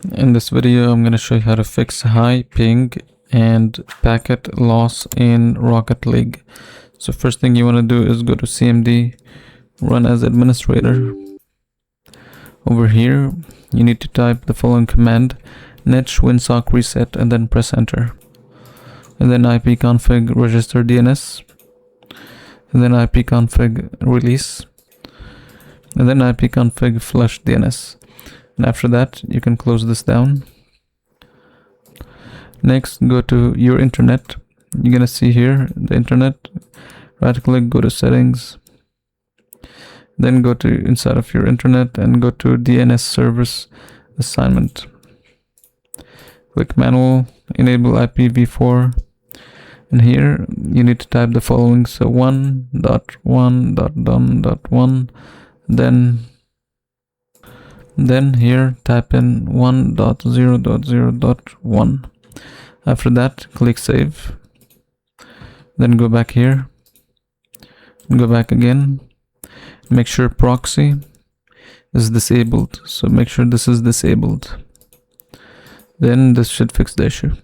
In this video, I'm going to show you how to fix high ping and packet loss in Rocket League. So first thing you want to do is go to CMD, run as administrator. Over here, you need to type the following command: netsh winsock reset, and then press enter. And then ipconfig register DNS, and then ipconfig release, and then ipconfig flush DNS. And after that, you can close this down. Next, go to your internet. You're gonna see here the internet. Right click, go to settings. Then go to inside of your internet and go to DNS service assignment. Click manual, enable IPv4. And here you need to type the following: so 1.1.1.1, then here type in 1.0.0.1. After that, click save. Then go back here, go back again. Make sure proxy is disabled, so make sure this is disabled. Then this should fix the issue.